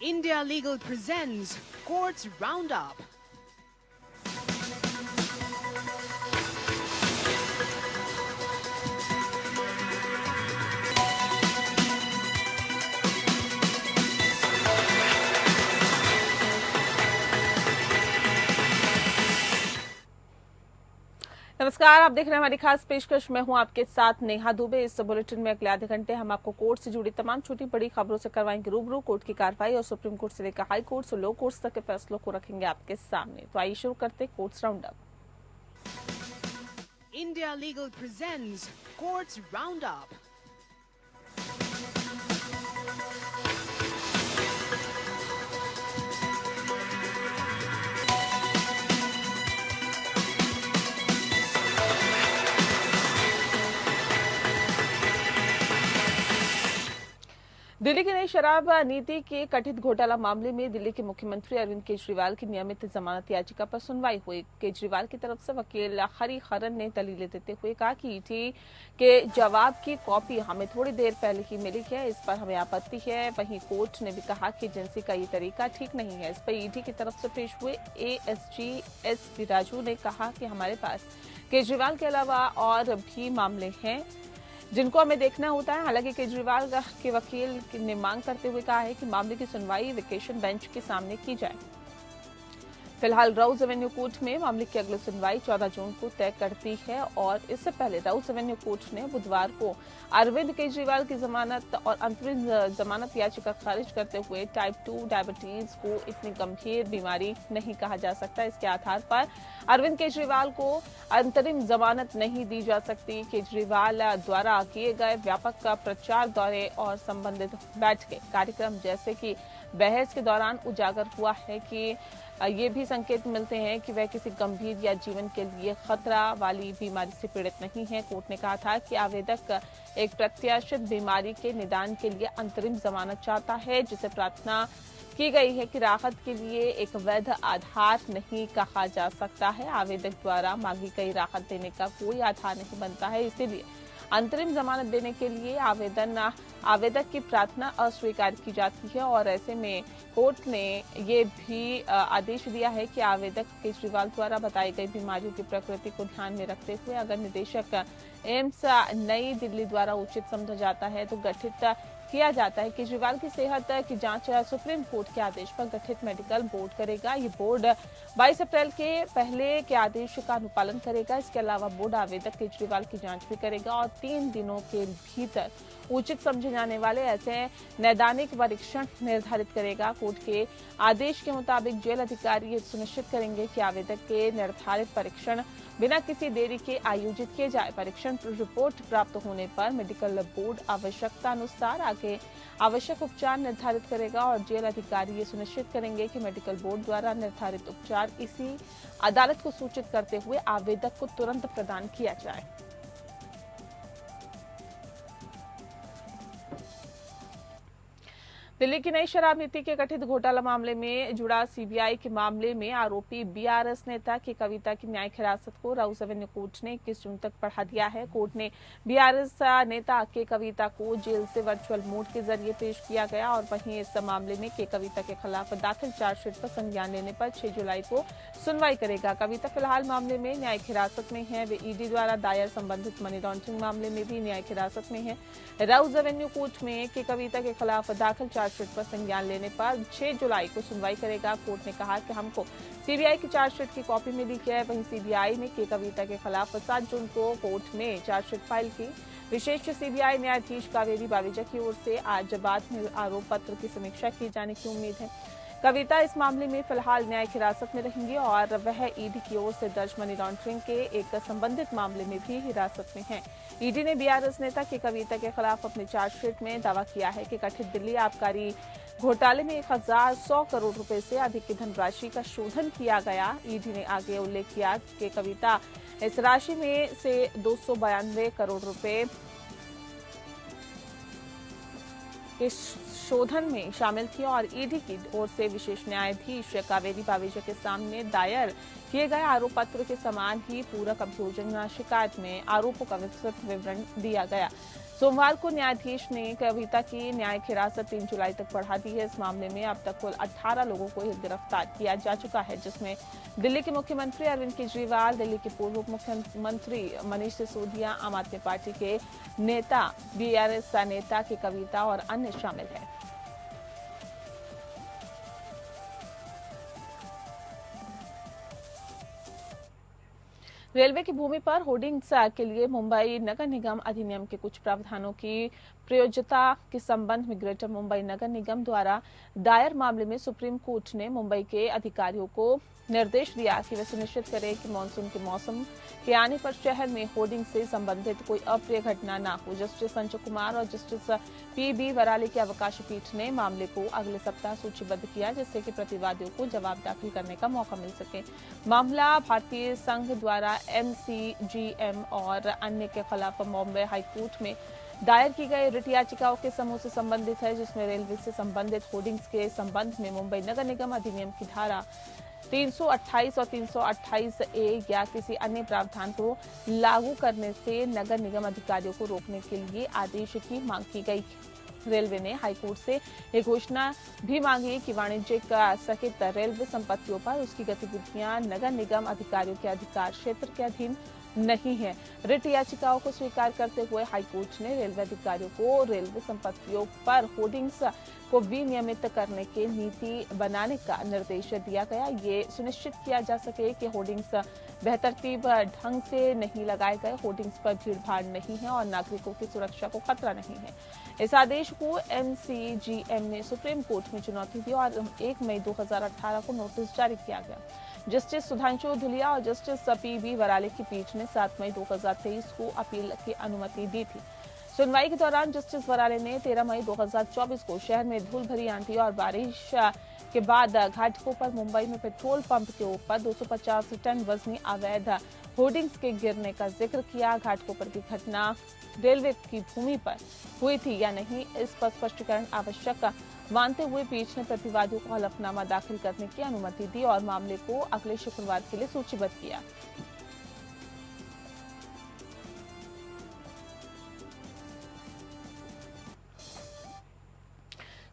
India Legal presents Courts Roundup. नमस्कार, आप देख रहे हैं हमारी खास पेशकश। मैं हूं आपके साथ नेहा दुबे। इस बुलेटिन में अगले आधे घंटे हम आपको कोर्ट से जुड़ी तमाम छोटी बड़ी खबरों से करवाएंगे रूबरू। कोर्ट की कार्रवाई और सुप्रीम कोर्ट से लेकर हाई कोर्ट और लो कोर्ट तक के फैसलों को रखेंगे आपके सामने। तो आइए शुरू करते courts roundup. India Legal presents Courts Roundup. Delhi की नई शराब नीति के कथित घोटाला मामले में दिल्ली के मुख्यमंत्री अरविंद केजरीवाल की नियमित जमानत याचिका पर सुनवाई हुई। केजरीवाल की तरफ से वकील हरिहरन ने दलीलें देते हुए कहा कि ईडी के जवाब की कॉपी हमें थोड़ी देर पहले ही मिली है, इस पर हमें आपत्ति है। वहीं कोर्ट ने भी कहा कि एजेंसी का ये तरीका ठीक नहीं है। इस पर ईडी की तरफ से पेश हुए एएसजी एस राजू ने कहा कि हमारे पास केजरीवाल के अलावा और भी मामले हैं जिनको हमें देखना होता है। हालांकि केजरीवाल के वकील ने मांग करते हुए कहा है कि मामले की सुनवाई वेकेशन बेंच के सामने की जाए। फिलहाल राउज एवेन्यू कोर्ट में मामले की अगली सुनवाई 14 जून को तय करती है और इससे पहले राउज एवेन्यू कोर्ट ने बुधवार को अरविंद केजरीवाल की जमानत और अंतरिम जमानत याचिका खारिज करते हुए टाइप 2 डायबिटीज को इतनी गंभीर बीमारी नहीं कहा जा सकता। इसके आधार पर अरविंद केजरीवाल को अंतरिम जमानत नहीं दी जा सकती। केजरीवाल द्वारा किए गए व्यापक प्रचार दौरे और संबंधित बैठकें कार्यक्रम जैसे कि बहस के दौरान उजागर हुआ है कि ये भी संकेत मिलते हैं कि वह किसी गंभीर या जीवन के लिए खतरा वाली बीमारी से पीड़ित नहीं है। कोर्ट ने कहा था कि आवेदक एक प्रत्याशित बीमारी के निदान के लिए अंतरिम जमानत चाहता है, जिसे प्रार्थना की गई है कि राहत के लिए एक वैध आधार नहीं कहा जा सकता है। आवेदक द्वारा मांगी गई राहत देने का कोई आधार नहीं बनता है, इसीलिए अंतरिम जमानत देने के लिए आवेदक की प्रार्थना अस्वीकार की जाती है। और ऐसे में कोर्ट ने ये भी आदेश दिया है कि आवेदक केजरीवाल द्वारा बताई गई बीमारियों की प्रकृति को ध्यान में रखते हुए अगर निदेशक एम्स नई दिल्ली द्वारा उचित समझा जाता है तो गठित किया जाता है। केजरीवाल की सेहत की जांच सुप्रीम कोर्ट के आदेश पर गठित मेडिकल बोर्ड करेगा। ये बोर्ड 22 अप्रैल के पहले के आदेश का अनुपालन करेगा। इसके अलावा बोर्ड आवेदक केजरीवाल की जांच भी करेगा और 3 दिनों के भीतर उचित समझे जाने वाले ऐसे नैदानिक परीक्षण निर्धारित करेगा। कोर्ट के आदेश के मुताबिक जेल अधिकारी ये सुनिश्चित करेंगे कि आवेदक के निर्धारित परीक्षण बिना किसी देरी के आयोजित किए जाए। परीक्षण रिपोर्ट प्राप्त होने पर मेडिकल बोर्ड आवश्यकता अनुसार आगे आवश्यक उपचार निर्धारित करेगा और जेल अधिकारी ये सुनिश्चित करेंगे कि मेडिकल बोर्ड द्वारा निर्धारित उपचार इसी अदालत को सूचित करते हुए आवेदक को तुरंत प्रदान किया जाए। दिल्ली की नई शराब नीति के कथित घोटाला मामले में जुड़ा सीबीआई के मामले में आरोपी बीआरएस नेता की कविता की न्यायिक हिरासत को राउज एवेन्यू कोर्ट ने 21 जून तक बढ़ा दिया है। कोर्ट ने बीआरएस नेता के कविता को जेल से वर्चुअल मोड के जरिए पेश किया गया और वहीं इस मामले में के कविता के खिलाफ दाखिल चार्जशीट पर संज्ञान लेने पर 6 जुलाई को सुनवाई करेगा। कविता फिलहाल मामले में न्यायिक हिरासत में है। वे ईडी द्वारा दायर संबंधित मनी लॉन्ड्रिंग मामले में भी न्यायिक हिरासत में है। राउज एवेन्यू कोर्ट में के कविता के खिलाफ दाखिल चार्जशीट पर संज्ञान लेने पर 6 जुलाई को सुनवाई करेगा। कोर्ट ने कहा कि हमको सीबीआई की चार्जशीट की कॉपी मिली है। वहीं सीबीआई ने के कविता के खिलाफ 7 जून को कोर्ट में चार्जशीट फाइल की। विशेष सीबीआई न्यायाधीश कावेरी बावेजा की ओर से आज बाद में आरोप पत्र की समीक्षा की जाने की उम्मीद है। कविता इस मामले में फिलहाल न्यायिक हिरासत में रहेंगी और वह ईडी की ओर से दर्ज मनी लॉन्ड्रिंग के एक संबंधित मामले में भी हिरासत में है। ईडी ने बीआरएस नेता के कविता के खिलाफ अपनी चार्जशीट में दावा किया है कि कथित दिल्ली आबकारी घोटाले में 1100 करोड़ रुपए से अधिक की धनराशि का शोधन किया गया। ईडी ने आगे उल्लेख किया कि कविता इस राशि में से 292 करोड़ रुपए के शोधन में शामिल थी और ईडी की ओर से विशेष न्यायाधीश कावेरी बावेजा के सामने दायर किए गए आरोप पत्र के समान ही पूरक अभियोजन शिकायत में आरोपों का विस्तृत विवरण दिया गया। सोमवार को न्यायाधीश ने कविता की न्यायिक हिरासत 3 जुलाई तक बढ़ा दी है। इस मामले में अब तक कुल 18 लोगों को गिरफ्तार किया जा चुका है, जिसमें दिल्ली के मुख्यमंत्री अरविंद केजरीवाल, दिल्ली के पूर्व उप मुख्यमंत्री मनीष सिसोदिया, आम आदमी पार्टी के नेता, बीआरएस नेता की कविता और अन्य शामिल हैं। रेलवे की भूमि पर होर्डिंग्स के लिए मुंबई नगर निगम अधिनियम के कुछ प्रावधानों की प्रयोज्यता के संबंध में ग्रेटर मुंबई नगर निगम द्वारा दायर मामले में सुप्रीम कोर्ट ने मुंबई के अधिकारियों को निर्देश दिया कि वे सुनिश्चित करें कि मानसून के मौसम के आने पर शहर में होर्डिंग से संबंधित कोई अप्रिय घटना न हो। जस्टिस संजय कुमार और जस्टिस पीबी वराले की अवकाश पीठ ने मामले को अगले सप्ताह सूचीबद्ध किया, जिससे कि प्रतिवादियों को जवाब दाखिल करने का मौका मिल सके। मामला भारतीय संघ द्वारा MCGM और अन्य के खिलाफ बॉम्बे हाईकोर्ट में दायर की गई रिट याचिकाओं के समूह से संबंधित है, जिसमें रेलवे से संबंधित होर्डिंग्स के संबंध में मुंबई नगर निगम अधिनियम की धारा 328 और 328A या किसी अन्य प्रावधान को लागू करने से नगर निगम अधिकारियों को रोकने के लिए आदेश की मांग की गई। रेलवे ने हाईकोर्ट से ये घोषणा भी मांगी कि वाणिज्यिक सहित रेलवे संपत्तियों पर उसकी गतिविधियां नगर निगम अधिकारियों के अधिकार क्षेत्र के अधीन नहीं है। रिट याचिकाओं को स्वीकार करते हुए हाईकोर्ट ने रेलवे अधिकारियों को रेलवे संपत्तियों पर होर्डिंग्स को विनियमित करने की नीति बनाने का निर्देश दिया गया। ये सुनिश्चित किया जा सके कि होर्डिंग्स बेहतरतीब ढंग से नहीं लगाए गए, होर्डिंग्स पर भीड़भाड़ नहीं है और नागरिकों की सुरक्षा को खतरा नहीं है। इस आदेश को MCGM ने सुप्रीम कोर्ट में चुनौती दी और 1 मई 2018 को नोटिस जारी किया गया। जस्टिस सुधांशु धुलिया और जस्टिस पीबी वराले की पीठ ने 7 मई 2023 को अपील की अनुमति दी थी। सुनवाई के दौरान जस्टिस वराले ने 13 मई 2024 को शहर में धूल भरी आंधी और बारिश के बाद घाटकों पर मुंबई में पेट्रोल पंप के ऊपर 250 टन वजनी अवैध होर्डिंग्स के गिरने का जिक्र किया। घाटकों पर की घटना रेलवे की भूमि पर हुई थी या नहीं, इस पर स्पष्टीकरण आवश्यक मानते हुए पीठ ने प्रतिवादियों को हलफनामा दाखिल करने की अनुमति दी और मामले को अगले शुक्रवार के लिए सूचीबद्ध किया।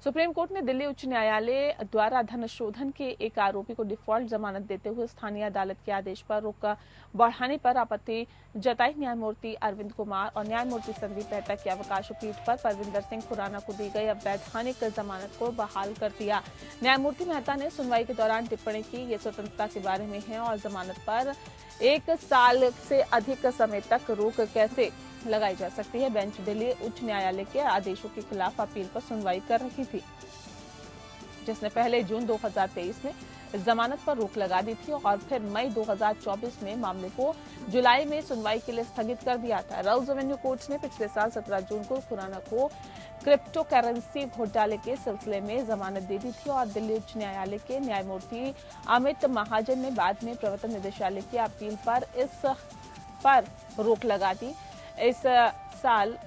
सुप्रीम कोर्ट ने दिल्ली उच्च न्यायालय द्वारा धन शोधन के एक आरोपी को डिफॉल्ट जमानत देते हुए स्थानीय अदालत के आदेश पर रोक बढ़ाने पर आपत्ति जताई। न्यायमूर्ति अरविंद कुमार और न्यायमूर्ति संदीप मेहता की अवकाश पीठ पर परविंदर सिंह खुराना को दी गई अवैधानिक जमानत को बहाल कर दिया। न्यायमूर्ति मेहता ने सुनवाई के दौरान टिप्पणी की, ये स्वतंत्रता के बारे में है और जमानत पर 1 साल से अधिक समय तक रोक कैसे लगाई जा सकती है। बेंच दिल्ली उच्च न्यायालय के आदेशों के खिलाफ अपील पर सुनवाई कर रही थी, जिसने पहले जून 2023 में जमानत पर रोक लगा दी थी और फिर मई 2024 में मामले को जुलाई में सुनवाई के लिए स्थगित कर दिया था। राउज एवेन्यू कोर्ट ने पिछले साल 17 जून को खुराना को क्रिप्टो करेंसी घोटाले के सिलसिले में जमानत दे दी थी और दिल्ली उच्च न्यायालय के न्यायमूर्ति अमित महाजन ने बाद में प्रवर्तन निदेशालय की अपील पर इस पर रोक लगा दी। इस साल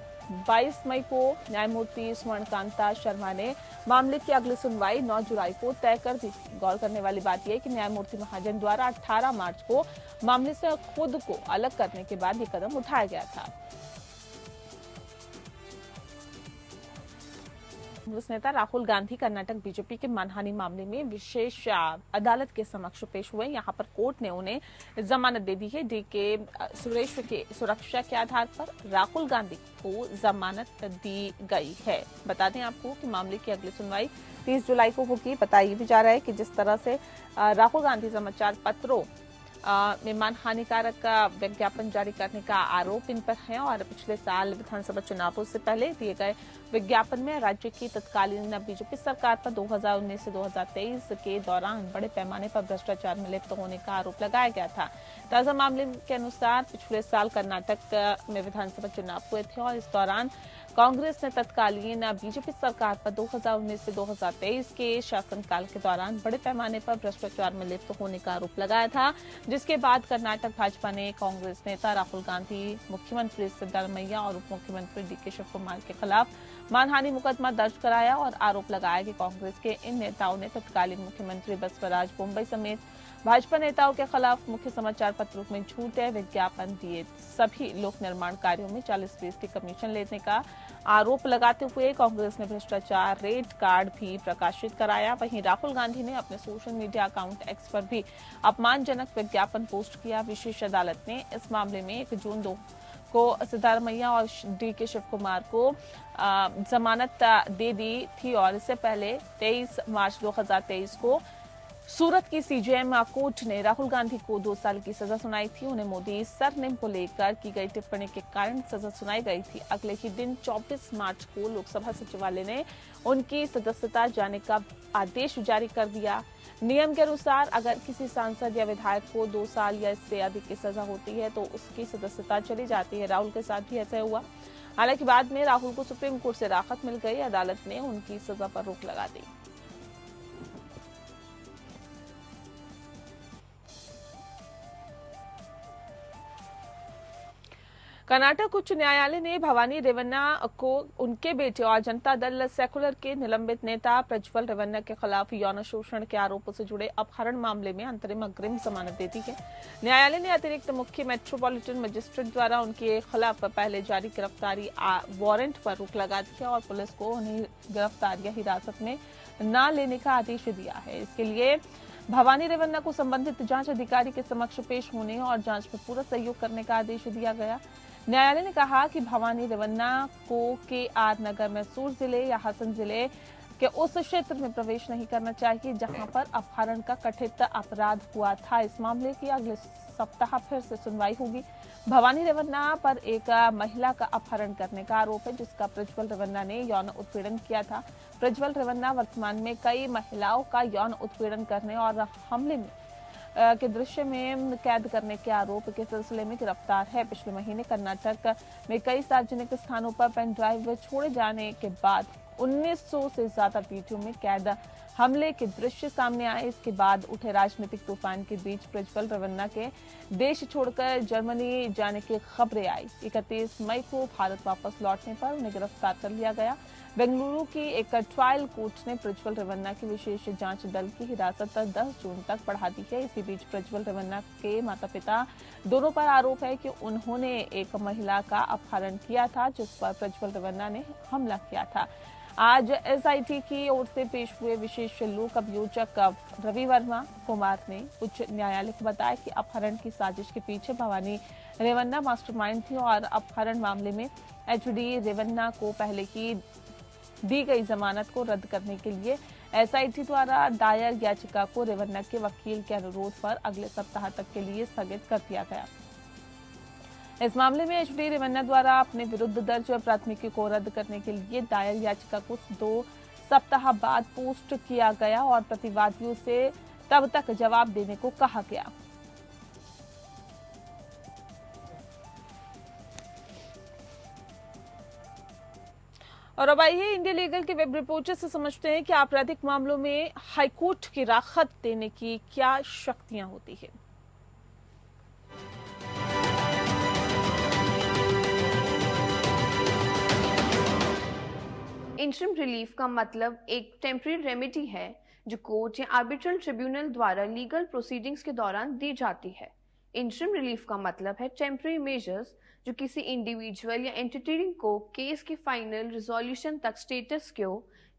22 मई को न्यायमूर्ति स्वर्णकांता शर्मा ने मामले की अगली सुनवाई 9 जुलाई को तय कर दी थी। गौर करने वाली बात यह है कि न्यायमूर्ति महाजन द्वारा 18 मार्च को मामले से खुद को अलग करने के बाद ये कदम उठाया गया था। कांग्रेस नेता राहुल गांधी कर्नाटक बीजेपी के मानहानि मामले में विशेष अदालत के समक्ष पेश हुए। यहां पर कोर्ट ने उन्हें जमानत दे दी है। डीके सुरेश के सुरक्षा के आधार पर राहुल गांधी को जमानत दी गई है। बता दें आपको कि मामले की अगली सुनवाई 30 जुलाई को होगी। बताया भी जा रहा है कि जिस तरह से राहुल गांधी समाचार पत्रों में मानहानिकारक विज्ञापन जारी करने का आरोप इन पर है और पिछले साल विधानसभा चुनावों से पहले दिए गए विज्ञापन में राज्य की तत्कालीन बीजेपी सरकार पर 2019 से 2023 के दौरान बड़े पैमाने पर भ्रष्टाचार में लिप्त होने का आरोप लगाया गया था। ताजा मामले के अनुसार पिछले साल कर्नाटक में विधानसभा चुनाव हुए थे और इस दौरान कांग्रेस ने तत्कालीन बीजेपी सरकार पर 2019 से 2023 के शासनकाल के दौरान बड़े पैमाने पर भ्रष्टाचार में लिप्त होने का आरोप लगाया था, जिसके बाद कर्नाटक भाजपा ने कांग्रेस नेता राहुल गांधी, मुख्यमंत्री सिद्धारमैया और उप मुख्यमंत्री डीके शिव कुमार के खिलाफ मानहानि मुकदमा दर्ज कराया और आरोप लगाया कि कांग्रेस के इन नेताओं ने तत्कालीन मुख्यमंत्री बसवराज बोम्मई समेत भाजपा नेताओं के खिलाफ मुख्य समाचार पत्रों में झूठे विज्ञापन दिए। सभी लोक निर्माण कार्यों में 40% कमीशन लेने का आरोप लगाते हुए कांग्रेस ने भ्रष्टाचार रेड कार्ड भी प्रकाशित कराया। वहीं राहुल गांधी ने अपने सोशल मीडिया अकाउंट एक्स पर भी अपमानजनक विज्ञापन पोस्ट किया। विशेष अदालत ने इस मामले में 1 जून को सिद्धारमैया और डीके शिव कुमार को जमानत दे दी थी और इससे पहले 23 मार्च 2023 को सूरत की सीजेएम कोर्ट ने राहुल गांधी को 2 साल की सजा सुनाई थी। उन्हें मोदी सरनेम को लेकर की गई टिप्पणी के कारण सजा सुनाई गई थी। अगले ही दिन 24 मार्च को लोकसभा सचिवालय ने उनकी सदस्यता जाने का आदेश जारी कर दिया। नियम के अनुसार अगर किसी सांसद या विधायक को 2 साल या इससे अधिक की सजा होती है तो उसकी सदस्यता चली जाती है। राहुल के साथ भी ऐसा हुआ। हालांकि बाद में राहुल को सुप्रीम कोर्ट से राहत मिल गई। अदालत ने उनकी सजा पर रोक लगा दी। कर्नाटक उच्च न्यायालय ने भवानी रेवन्ना को उनके बेटे और जनता दल सेकुलर के निलंबित नेता प्रज्वल रेवन्ना के खिलाफ यौन शोषण के आरोपों से जुड़े अपहरण मामले में अंतरिम अग्रिम जमानत दे दी है। न्यायालय ने अतिरिक्त मुख्य मेट्रोपॉलिटन मजिस्ट्रेट द्वारा उनके खिलाफ पहले जारी गिरफ्तारी वारंट पर रोक लगा दी है और पुलिस को उन्हें गिरफ्तार या हिरासत में न लेने का आदेश दिया है। इसके लिए भवानी रेवन्ना को संबंधित जांच अधिकारी के समक्ष पेश होने और जांच में पूरा सहयोग करने का आदेश दिया गया। न्यायालय ने कहा कि भवानी रेवन्ना को KR नगर, मैसूर जिले या हसन जिले के उस क्षेत्र में प्रवेश नहीं करना चाहिए जहां पर अपहरण का कथित अपराध हुआ था। इस मामले की अगले सप्ताह फिर से सुनवाई होगी। भवानी रेवन्ना पर एक महिला का अपहरण करने का आरोप है जिसका प्रज्वल रेवन्ना ने यौन उत्पीड़न किया था। प्रज्वल रेवन्ना वर्तमान में कई महिलाओं का यौन उत्पीड़न करने और हमले में के दृश्य में कैद करने के आरोप के सिलसिले में गिरफ्तार है। पिछले महीने कर्नाटक में कई सार्वजनिक स्थानों पर पेन ड्राइव छोड़े जाने के बाद 1900 से ज्यादा वीडियो में कैद हमले के दृश्य सामने आए। इसके बाद उठे राजनीतिक तूफान के बीच प्रज्वल रेवन्ना के देश छोड़कर जर्मनी जाने की खबरें आई। 31 मई को भारत वापस लौटने पर उन्हें गिरफ्तार कर लिया गया। बेंगलुरु की एक ट्रायल कोर्ट ने प्रज्वल रेवन्ना की विशेष जांच दल की हिरासत 10 जून तक बढ़ा दी है। इसी बीच प्रज्वल रेवन्ना के माता पिता दोनों पर आरोप है कि उन्होंने एक महिला का अपहरण किया था जिस पर प्रज्वल रेवन्ना ने हमला किया था। आज SIT की ओर से पेश हुए विशेष लोक अभियोजक रवि वर्मा कुमार ने उच्च न्यायालय को बताया कि अपहरण की साजिश के पीछे भवानी रेवन्ना मास्टरमाइंड थी और अपहरण मामले में HD रेवन्ना को पहले ही दी गई जमानत को रद्द करने के लिए SIT द्वारा दायर याचिका को रेवन्ना के वकील के अनुरोध पर अगले सप्ताह तक के लिए स्थगित कर दिया गया। इस मामले में HD रेवन्ना द्वारा अपने विरुद्ध दर्ज प्राथमिकी को रद्द करने के लिए दायर याचिका को 2 सप्ताह बाद पोस्ट किया गया और प्रतिवादियों से तब तक जवाब देने को कहा गया। और अब आइए इंडिया लीगल के वेब रिपोर्टर से समझते हैं कि आपराधिक मामलों में हाईकोर्ट की राहत देने की क्या शक्तियां होती है। इंटरिम रिलीफ का मतलब एक टेम्परेरी रेमेडी है जो कोर्ट या आर्बिट्रल ट्रिब्यूनल द्वारा लीगल प्रोसीडिंग्स के दौरान दी जाती है। इंटरिम रिलीफ का मतलब है टेम्परेरी मेजर्स जो किसी इंडिविजुअल या एंटिटी को केस के फाइनल रिजोल्यूशन तक status quo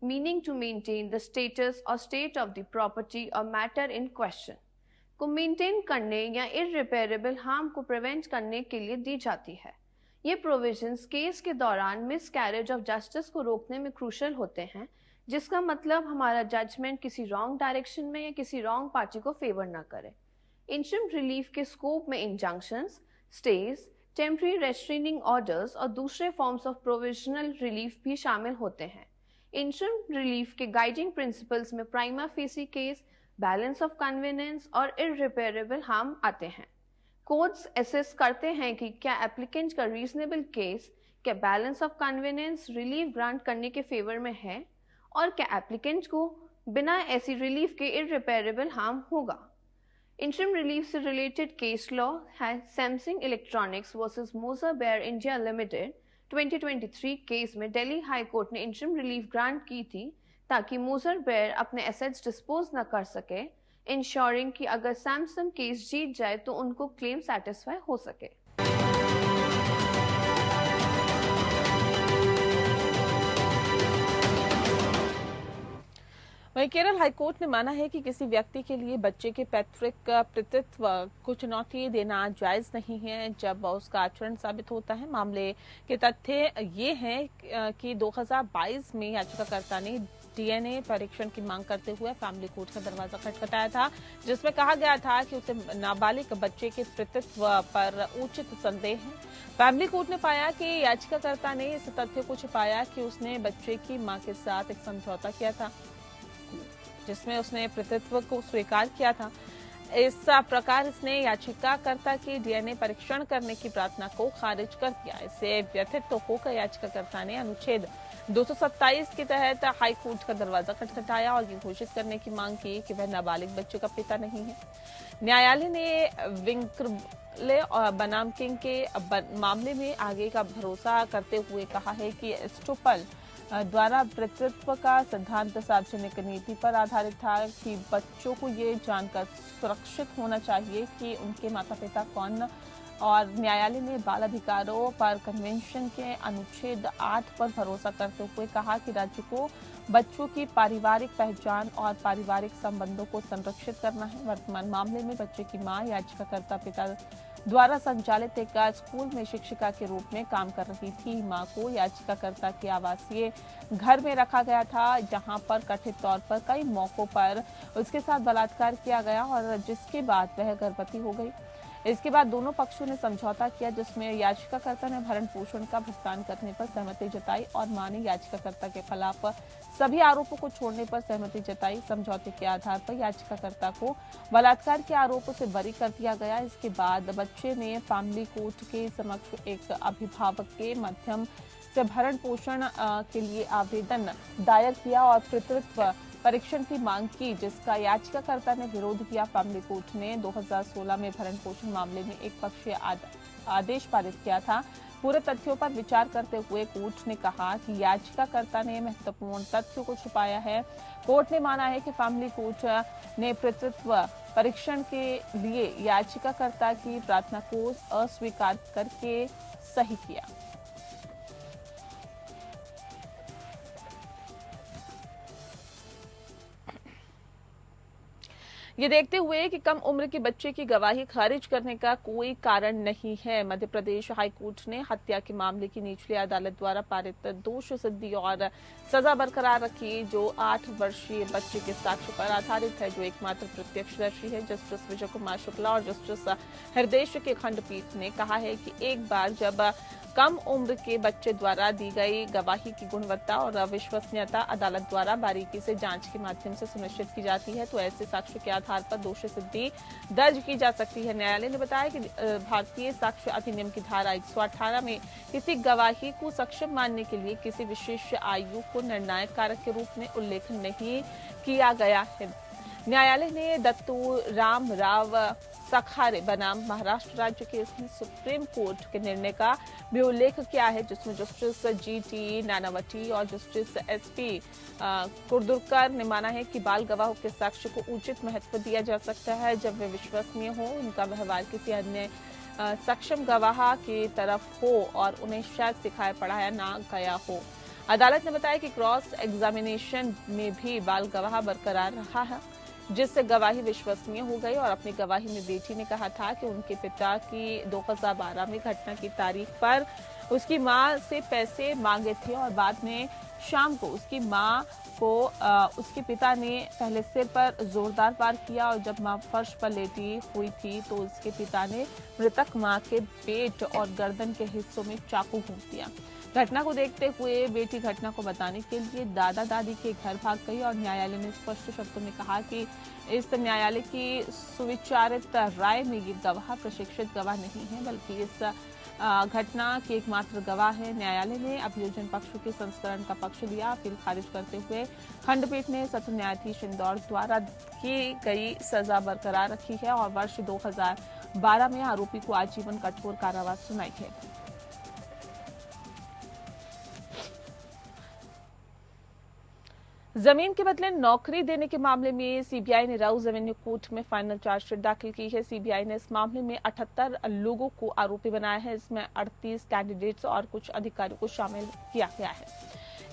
meaning to maintain the status और स्टेट ऑफ द प्रॉपर्टी और मैटर इन क्वेश्चन को मेंटेन करने या इररिपेयरेबल हार्म को प्रिवेंट करने के लिए दी जाती है। ये प्रोविजंस केस के दौरान मिसकैरेज ऑफ जस्टिस को रोकने में क्रूशल होते हैं, जिसका मतलब हमारा जजमेंट किसी रॉन्ग डायरेक्शन में या किसी रॉन्ग पार्टी को फेवर ना करे। इंटरिम रिलीफ के स्कोप में injunctions, stage, temporary restraining orders और दूसरे फॉर्म्स ऑफ प्रोविजनल रिलीफ भी शामिल होते हैं। इंटरिम रिलीफ के गाइडिंग प्रिंसिपल्स में prima facie case, balance of convenience और इररिपेयरेबल हार्म आते हैं। कोर्ट्स एसेस करते हैं कि क्या एप्लीकेंट का रीजनेबल केस क्या balance of convenience relief grant करने के फेवर में है और क्या एप्लीकेंट को बिना ऐसी रिलीफ के इररिपेयरेबल हार्म होगा। इंटरिम रिलीफ से रिलेटेड केस लॉ है सैमसंग इलेक्ट्रॉनिक्स वर्सेस मोजा बेयर इंडिया लिमिटेड 2023 केस में दिल्ली हाई कोर्ट ने इंटरिम रिलीफ ग्रांट की थी ताकि मूजर बेयर अपने एसेट्स डिस्पोज न कर सके, इंश्योरिंग कि अगर सैमसंग केस जीत जाए तो उनको क्लेम सेटिस्फाई हो सके। वहीं केरल हाईकोर्ट ने माना है कि किसी व्यक्ति के लिए बच्चे के पैतृक पितृत्व को चुनौती देना जायज नहीं है जब उसका आचरण साबित होता है। मामले के तथ्य ये हैं कि 2022 में याचिकाकर्ता ने डीएनए परीक्षण की मांग करते हुए फैमिली कोर्ट का दरवाजा खटखटाया था, जिसमें कहा गया था कि उसे नाबालिग बच्चे के पितृत्व पर उचित संदेह है। फैमिली कोर्ट ने पाया कि याचिकाकर्ता ने इस तथ्य को छिपाया कि उसने बच्चे की मां के साथ एक समझौता किया था जिसमें उसने पितृत्व को स्वीकार किया था। इस प्रकार इसने याचिकाकर्ता की डीएनए परीक्षण करने की प्रार्थना को खारिज कर दिया। इससे व्यथित होकर याचिकाकर्ता ने अनुच्छेद 227 के तहत हाई कोर्ट का दरवाजा खटखटाया और ये घोषित करने की मांग की कि वह नाबालिग बच्चे का पिता नहीं है। न्यायालय ने विंक्रले और बनाम किंग के मामले में आगे का भरोसा करते हुए कहा है कि स्टुपल द्वारा पितृत्व का सिद्धांत सार्वजनिक नीति पर आधारित था कि बच्चों को ये जानकर सुरक्षित होना चाहिए कि उनके माता पिता कौन, और न्यायालय ने बाल अधिकारों पर कन्वेंशन के अनुच्छेद 8 पर भरोसा करते हुए कहा कि राज्य को बच्चों की पारिवारिक पहचान और पारिवारिक संबंधों को संरक्षित करना है। वर्तमान मामले में बच्चे की मां याचिकाकर्ता पिता द्वारा संचालित एक स्कूल में शिक्षिका के रूप में काम कर रही थी। मां को याचिकाकर्ता के आवासीय घर में रखा गया था, जहां पर कथित तौर पर कई मौकों पर उसके साथ बलात्कार किया गया और जिसके बाद वह गर्भवती हो गई। इसके बाद दोनों पक्षों ने समझौता किया जिसमें याचिकाकर्ता ने भरण पोषण का भुगतान करने पर सहमति जताई और मां ने याचिकाकर्ता के खिलाफ सभी आरोपों को छोड़ने पर सहमति जताई। समझौते के आधार पर याचिकाकर्ता को बलात्कार के आरोपों से बरी कर दिया गया। इसके बाद बच्चे ने फैमिली कोर्ट के समक्ष एक अभिभावक के माध्यम से भरण पोषण के लिए आवेदन दायर किया और पितृत्व परीक्षण की मांग की, जिसका याचिकाकर्ता ने विरोध किया। फैमिली कोर्ट ने 2016 में भरण पोषण मामले में एक पक्षीय आदेश पारित किया था। पूरे तथ्यों पर विचार करते हुए कोर्ट ने कहा कि याचिकाकर्ता ने महत्वपूर्ण तथ्यों को छुपाया है। कोर्ट ने माना है कि फैमिली कोर्ट ने पितृत्व परीक्षण के लिए याचिकाकर्ता की प्रार्थना को अस्वीकार करके सही किया। ये देखते हुए कि कम उम्र के बच्चे की गवाही खारिज करने का कोई कारण नहीं है, मध्य प्रदेश हाईकोर्ट ने हत्या के मामले की निचली अदालत द्वारा पारित दोष सिद्धि और सजा बरकरार रखी, जो 8 वर्षीय बच्चे के साक्ष्य पर आधारित है, जो एकमात्र प्रत्यक्षदर्शी है। जस्टिस विजय कुमार शुक्ला और जस्टिस हृदयेश की खंडपीठ ने कहा है कि एक बार जब कम उम्र के बच्चे द्वारा दी गई गवाही की गुणवत्ता और विश्वसनीयता अदालत द्वारा बारीकी से जांच के माध्यम से सुनिश्चित की जाती है, तो ऐसे साक्ष्य के आधार पर दोषी सिद्धि दर्ज की जा सकती है। न्यायालय ने बताया कि भारतीय साक्ष्य अधिनियम की धारा 118 में किसी गवाही को सक्षम मानने के लिए किसी विशेष आयु को निर्णायक कारक के रूप में उल्लेख नहीं किया गया है। न्यायालय ने दत्तू राम राव सखारे बनाम महाराष्ट्र राज्य केस में सुप्रीम कोर्ट के निर्णय का भी उल्लेख किया है, जिसमें जस्टिस जीटी नानावटी और जस्टिस एसपी कुर्दुरकर ने माना है कि बाल गवाहों के साक्ष्य को उचित महत्व दिया जा सकता है जब वे विश्वसनीय हो, उनका व्यवहार किसी अन्य सक्षम गवाह की तरफ हो और उन्हें शायद सिखाया पढ़ाया ना गया हो। अदालत ने बताया कि क्रॉस एग्जामिनेशन में भी बाल गवाह बरकरार रहा है, जिससे गवाही विश्वसनीय हो गई और अपनी गवाही में बेटी ने कहा था कि उनके पिता की 2012 में घटना की तारीख पर उसकी मां से पैसे मांगे थे और बाद में शाम को उसकी मां को उसके पिता ने पहले सिर पर जोरदार वार किया और जब मां फर्श पर लेटी हुई थी तो उसके पिता ने मृतक मां के पेट और गर्दन के हिस्सों में चाकू घोंप दिया। घटना को देखते हुए बेटी घटना को बताने के लिए दादा दादी के घर भाग गई और न्यायालय ने स्पष्ट शब्दों में कहा कि इस न्यायालय की सुविचारित राय में ये गवाह प्रशिक्षित गवाह नहीं है, बल्कि इस घटना के एकमात्र गवाह है। न्यायालय ने अभियोजन पक्ष के संस्करण का पक्ष लिया। अपील खारिज करते हुए खंडपीठ ने सत्र न्यायाधीश इंदौर द्वारा की गई सजा बरकरार रखी है और वर्ष 2012 में आरोपी को आजीवन कठोर कारावास सुनाई है। जमीन के बदले नौकरी देने के मामले में सीबीआई ने राउज एवेन्यू कोर्ट में फाइनल चार्जशीट दाखिल की है। सीबीआई ने इस मामले में 78 लोगों को आरोपी बनाया है। इसमें 38 कैंडिडेट्स और कुछ अधिकारियों को शामिल किया गया है।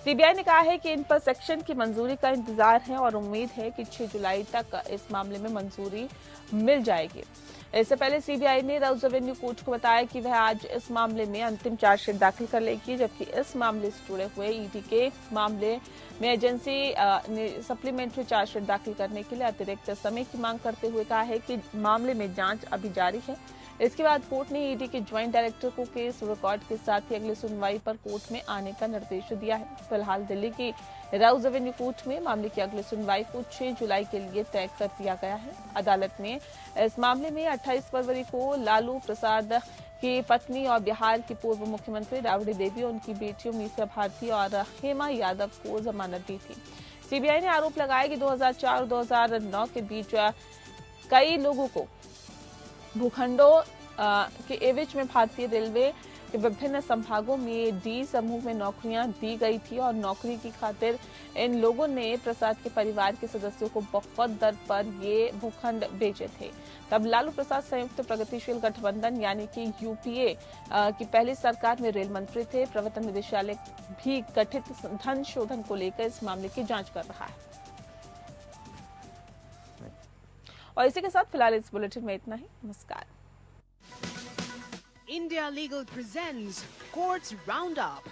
सीबीआई ने कहा है कि इन पर सेक्शन की मंजूरी का इंतजार है और उम्मीद है कि 6 जुलाई तक इस मामले में मंजूरी मिल जाएगी। इससे पहले सीबीआई ने राउज एवेन्यू कोर्ट को बताया कि वह आज इस मामले में अंतिम चार्जशीट दाखिल कर लेगी, जबकि इस मामले से जुड़े हुए ईडी के मामले में एजेंसी ने सप्लीमेंट्री चार्जशीट दाखिल करने के लिए अतिरिक्त समय की मांग करते हुए कहा है कि मामले में जांच अभी जारी है। इसके बाद कोर्ट ने ईडी के ज्वाइंट डायरेक्टर को केस रिकॉर्ड के साथ ही अगली सुनवाई पर कोर्ट में आने का निर्देश दिया है। फिलहाल दिल्ली की राउज एवेन्यू कोर्ट में मामले की अगली सुनवाई को 6 जुलाई के लिए तय कर दिया गया है। अदालत ने इस मामले में 28 फरवरी को लालू प्रसाद की पत्नी और बिहार की पूर्व मुख्यमंत्री राबड़ी देवी, उनकी बेटियों मीसा भारती और हेमा यादव को जमानत दी थी। सीबीआई ने आरोप लगाया कि 2004 और 2009 के बीच कई लोगों को भूखंडों के एवज में भारतीय रेलवे के विभिन्न संभागों में डी समूह में नौकरियां दी गई थी और नौकरी की खातिर इन लोगों ने प्रसाद के परिवार के सदस्यों को बहुत दर पर ये भूखंड बेचे थे। तब लालू प्रसाद संयुक्त प्रगतिशील गठबंधन यानी कि यूपीए की पहली सरकार में रेल मंत्री थे। प्रवर्तन निदेशालय भी गठित धन शोधन को लेकर इस मामले की जांच कर रहा है। और इसी के साथ फिलहाल इस बुलेटिन में इतना ही। नमस्कार। India Legal presents Courts Roundup.